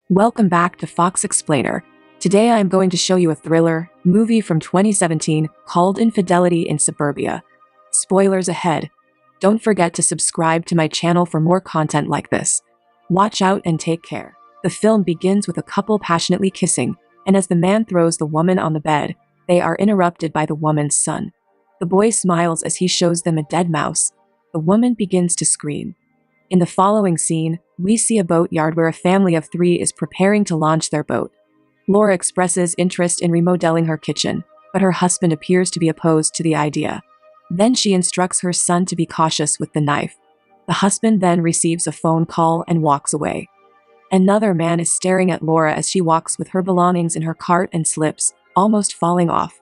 Welcome back to Fox Explainer. Today I am going to show you a thriller movie from 2017 called Infidelity in Suburbia. Spoilers ahead. Don't forget to subscribe to my channel for more content like this. Watch out and take care. The film begins with a couple passionately kissing, and as the man throws the woman on the bed, they are interrupted by the woman's son. The boy smiles as he shows them a dead mouse. The woman begins to scream. In the following scene, we see a boatyard where a family of 3 is preparing to launch their boat. Laura expresses interest in remodeling her kitchen, but her husband appears to be opposed to the idea. Then she instructs her son to be cautious with the knife. The husband then receives a phone call and walks away. Another man is staring at Laura as she walks with her belongings in her cart and slips, almost falling off.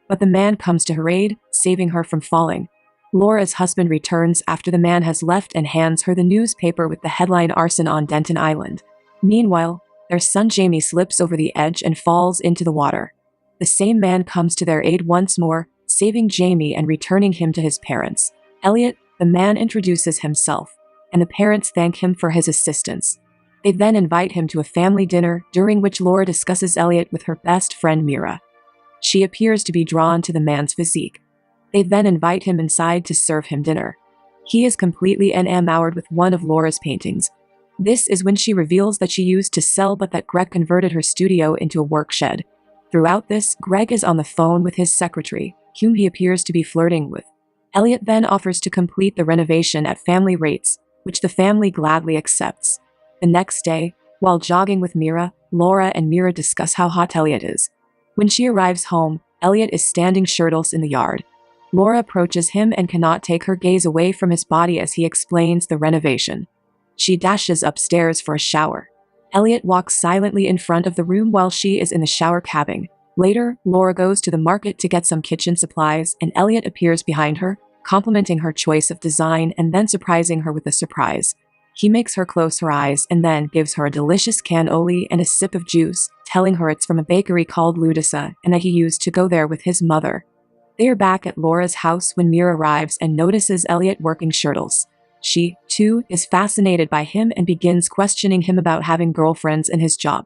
But the man comes to her aid, saving her from falling. Laura's husband returns after the man has left and hands her the newspaper with the headline "Arson on Denton Island." Meanwhile, their son Jamie slips over the edge and falls into the water. The same man comes to their aid once more, saving Jamie and returning him to his parents. Elliot, the man, introduces himself, and the parents thank him for his assistance. They then invite him to a family dinner, during which Laura discusses Elliot with her best friend Mira. She appears to be drawn to the man's physique. They then invite him inside to serve him dinner. He is completely enamored with one of Laura's paintings. This is when she reveals that she used to sell but that Greg converted her studio into a work shed. Throughout this, Greg is on the phone with his secretary, whom he appears to be flirting with. Elliot then offers to complete the renovation at family rates, which the family gladly accepts. The next day, while jogging with Mira, Laura and Mira discuss how hot Elliot is. When she arrives home, Elliot is standing shirtless in the yard. Laura approaches him and cannot take her gaze away from his body as he explains the renovation. She dashes upstairs for a shower. Elliot walks silently in front of the room while she is in the shower cabin. Later, Laura goes to the market to get some kitchen supplies, and Elliot appears behind her, complimenting her choice of design and then surprising her with a surprise. He makes her close her eyes and then gives her a delicious cannoli and a sip of juice, telling her it's from a bakery called Ludisa and that he used to go there with his mother. They are back at Laura's house when Mira arrives and notices Elliot working shirtless. She, too, is fascinated by him and begins questioning him about having girlfriends in his job.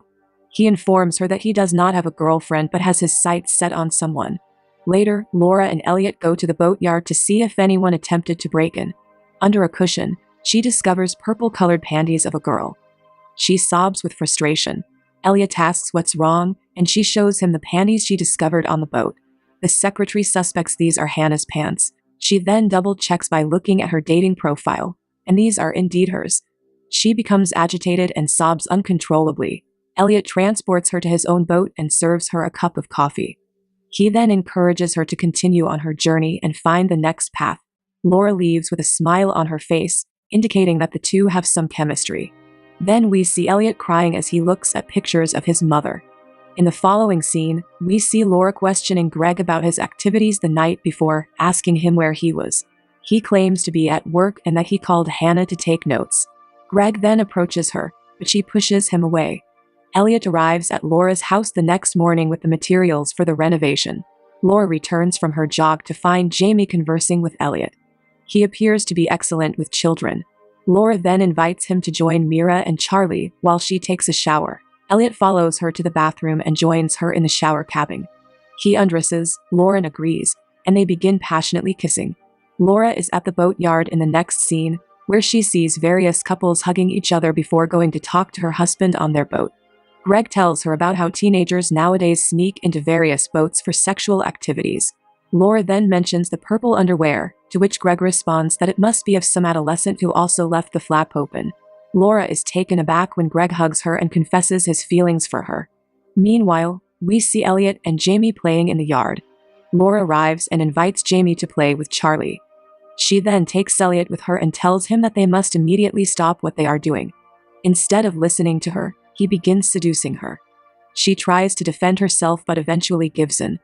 He informs her that he does not have a girlfriend but has his sights set on someone. Later, Laura and Elliot go to the boatyard to see if anyone attempted to break in. Under a cushion, she discovers purple-colored panties of a girl. She sobs with frustration. Elliot asks what's wrong, and she shows him the panties she discovered on the boat. The secretary suspects these are Hannah's pants. She then double-checks by looking at her dating profile, and these are indeed hers. She becomes agitated and sobs uncontrollably. Elliot transports her to his own boat and serves her a cup of coffee. He then encourages her to continue on her journey and find the next path. Laura leaves with a smile on her face, indicating that the two have some chemistry. Then we see Elliot crying as he looks at pictures of his mother. In the following scene, we see Laura questioning Greg about his activities the night before, asking him where he was. He claims to be at work and that he called Hannah to take notes. Greg then approaches her, but she pushes him away. Elliot arrives at Laura's house the next morning with the materials for the renovation. Laura returns from her jog to find Jamie conversing with Elliot. He appears to be excellent with children. Laura then invites him to join Mira and Charlie while she takes a shower. Elliot follows her to the bathroom and joins her in the shower cabin. He undresses, Laura agrees, and they begin passionately kissing. Laura is at the boatyard in the next scene, where she sees various couples hugging each other before going to talk to her husband on their boat. Greg tells her about how teenagers nowadays sneak into various boats for sexual activities. Laura then mentions the purple underwear, to which Greg responds that it must be of some adolescent who also left the flap open. Laura is taken aback when Greg hugs her and confesses his feelings for her. Meanwhile, we see Elliot and Jamie playing in the yard. Laura arrives and invites Jamie to play with Charlie. She then takes Elliot with her and tells him that they must immediately stop what they are doing. Instead of listening to her, he begins seducing her. She tries to defend herself but eventually gives in.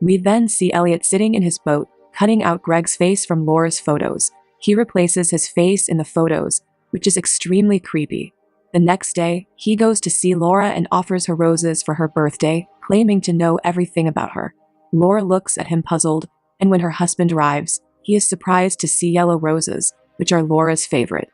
We then see Elliot sitting in his boat, cutting out Greg's face from Laura's photos. He replaces his face in the photos, which is extremely creepy. The next day, he goes to see Laura and offers her roses for her birthday, claiming to know everything about her. Laura looks at him puzzled, and when her husband arrives, he is surprised to see yellow roses, which are Laura's favorite.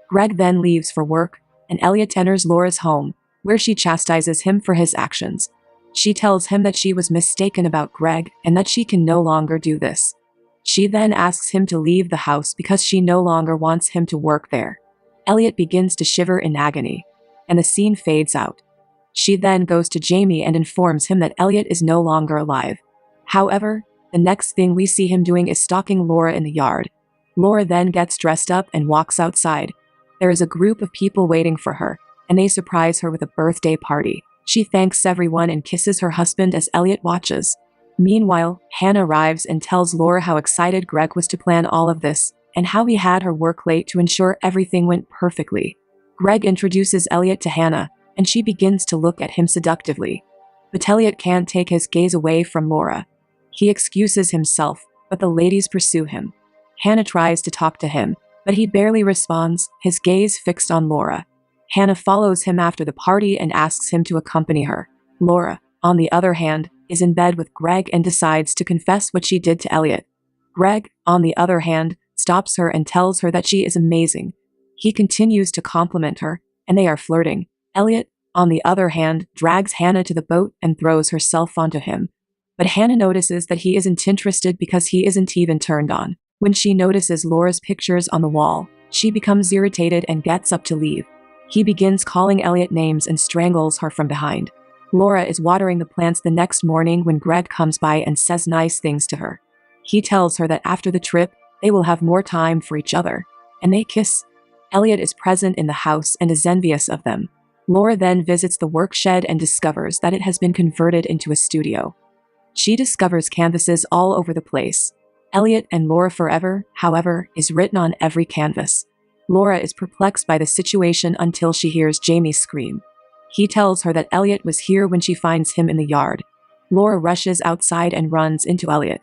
Greg then leaves for work, and Elliot enters Laura's home, where she chastises him for his actions. She tells him that she was mistaken about Greg and that she can no longer do this. She then asks him to leave the house because she no longer wants him to work there. Elliot begins to shiver in agony, and the scene fades out. She then goes to Jamie and informs him that Elliot is no longer alive. However, the next thing we see him doing is stalking Laura in the yard. Laura then gets dressed up and walks outside. There is a group of people waiting for her, and they surprise her with a birthday party. She thanks everyone and kisses her husband as Elliot watches. Meanwhile, Hannah arrives and tells Laura how excited Greg was to plan all of this, and how he had her work late to ensure everything went perfectly. Greg introduces Elliot to Hannah, and she begins to look at him seductively. But Elliot can't take his gaze away from Laura. He excuses himself, but the ladies pursue him. Hannah tries to talk to him, but he barely responds, his gaze fixed on Laura. Hannah follows him after the party and asks him to accompany her. Laura, on the other hand, is in bed with Greg and decides to confess what she did to Elliot. Greg, on the other hand, stops her and tells her that she is amazing. He continues to compliment her, and they are flirting. Elliot, on the other hand, drags Hannah to the boat and throws herself onto him. But Hannah notices that he isn't interested because he isn't even turned on. When she notices Laura's pictures on the wall, she becomes irritated and gets up to leave. He begins calling Elliot names and strangles her from behind. Laura is watering the plants the next morning when Greg comes by and says nice things to her. He tells her that after the trip, they will have more time for each other, and they kiss. Elliot is present in the house and is envious of them. Laura then visits the work shed and discovers that it has been converted into a studio. She discovers canvases all over the place. Elliot and Laura Forever, however, is written on every canvas. Laura is perplexed by the situation until she hears Jamie scream. He tells her that Elliot was here when she finds him in the yard. Laura rushes outside and runs into Elliot.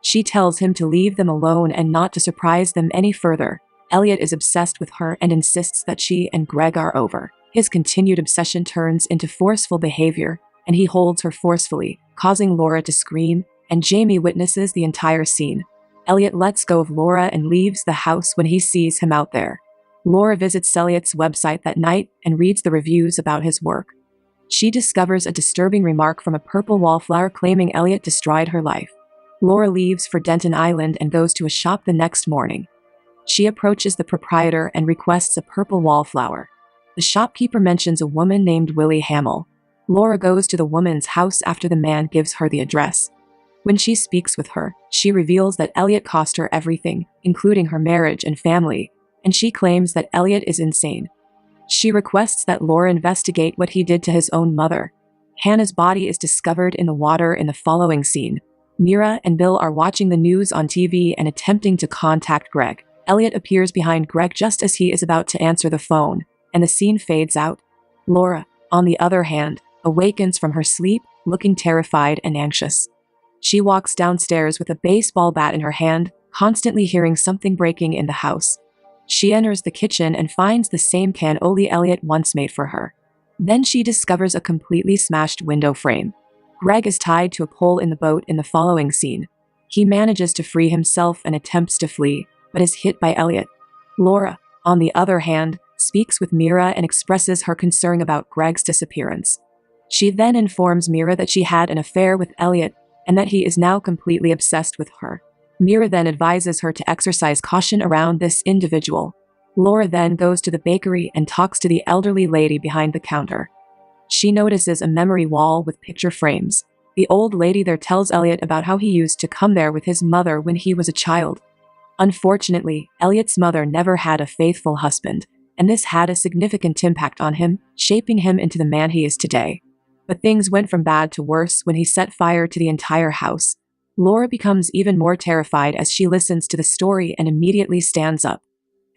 She tells him to leave them alone and not to surprise them any further. Elliot is obsessed with her and insists that she and Greg are over. His continued obsession turns into forceful behavior, and he holds her forcefully, causing Laura to scream, and Jamie witnesses the entire scene. Elliot lets go of Laura and leaves the house when he sees him out there. Laura visits Elliot's website that night and reads the reviews about his work. She discovers a disturbing remark from a purple wallflower claiming Elliot destroyed her life. Laura leaves for Denton Island and goes to a shop the next morning. She approaches the proprietor and requests a purple wallflower. The shopkeeper mentions a woman named Willie Hamill. Laura goes to the woman's house after the man gives her the address. When she speaks with her, she reveals that Elliot cost her everything, including her marriage and family, and she claims that Elliot is insane. She requests that Laura investigate what he did to his own mother. Hannah's body is discovered in the water in the following scene. Mira and Bill are watching the news on TV and attempting to contact Greg. Elliot appears behind Greg just as he is about to answer the phone, and the scene fades out. Laura, on the other hand, awakens from her sleep, looking terrified and anxious. She walks downstairs with a baseball bat in her hand, constantly hearing something breaking in the house. She enters the kitchen and finds the same cannoli Elliot once made for her. Then she discovers a completely smashed window frame. Greg is tied to a pole in the boat in the following scene. He manages to free himself and attempts to flee, but is hit by Elliot. Laura, on the other hand, speaks with Mira and expresses her concern about Greg's disappearance. She then informs Mira that she had an affair with Elliot and that he is now completely obsessed with her. Mira then advises her to exercise caution around this individual. Laura then goes to the bakery and talks to the elderly lady behind the counter. She notices a memory wall with picture frames. The old lady there tells Elliot about how he used to come there with his mother when he was a child. Unfortunately, Elliot's mother never had a faithful husband, and this had a significant impact on him, shaping him into the man he is today. But things went from bad to worse when he set fire to the entire house. Laura becomes even more terrified as she listens to the story and immediately stands up.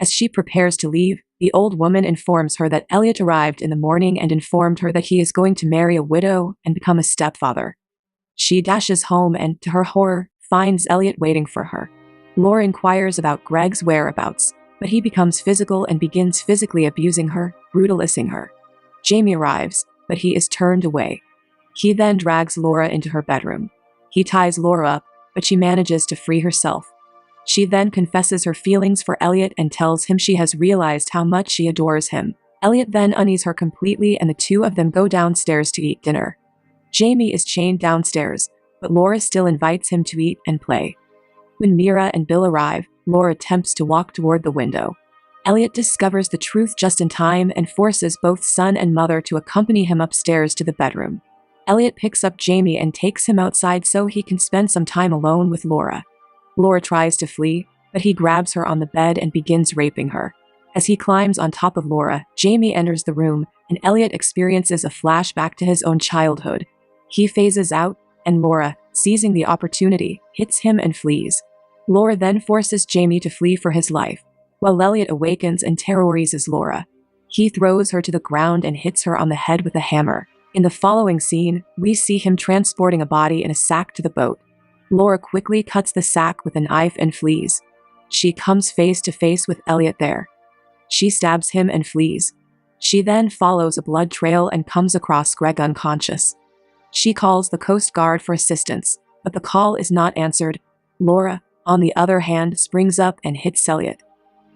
As she prepares to leave, the old woman informs her that Elliot arrived in the morning and informed her that he is going to marry a widow and become a stepfather. She dashes home and, to her horror, finds Elliot waiting for her. Laura inquires about Greg's whereabouts, but he becomes physical and begins physically abusing her, brutalizing her. Jamie arrives, but he is turned away. He then drags Laura into her bedroom. He ties Laura up, but she manages to free herself. She then confesses her feelings for Elliot and tells him she has realized how much she adores him. Elliot then unees her completely and the two of them go downstairs to eat dinner. Jamie is chained downstairs, but Laura still invites him to eat and play. When Mira and Bill arrive, Laura attempts to walk toward the window. Elliot discovers the truth just in time and forces both son and mother to accompany him upstairs to the bedroom. Elliot picks up Jamie and takes him outside so he can spend some time alone with Laura. Laura tries to flee, but he grabs her on the bed and begins raping her. As he climbs on top of Laura, Jamie enters the room, and Elliot experiences a flashback to his own childhood. He phases out, and Laura, seizing the opportunity, hits him and flees. Laura then forces Jamie to flee for his life, while Elliot awakens and terrorizes Laura. He throws her to the ground and hits her on the head with a hammer. In the following scene, we see him transporting a body in a sack to the boat. Laura quickly cuts the sack with a knife and flees. She comes face to face with Elliot there. She stabs him and flees. She then follows a blood trail and comes across Greg unconscious. She calls the Coast Guard for assistance, but the call is not answered. Laura, on the other hand, springs up and hits Elliot.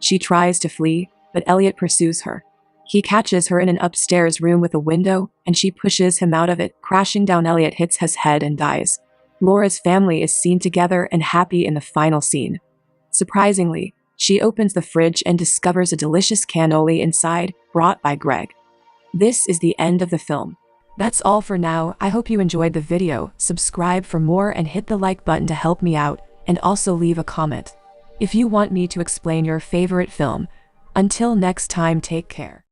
She tries to flee, but Elliot pursues her. He catches her in an upstairs room with a window, and she pushes him out of it. Crashing down, Elliot hits his head and dies. Laura's family is seen together and happy in the final scene. Surprisingly, she opens the fridge and discovers a delicious cannoli inside, brought by Greg. This is the end of the film. That's all for now. I hope you enjoyed the video. Subscribe for more and hit the like button to help me out, and also leave a comment if you want me to explain your favorite film. Until next time, take care.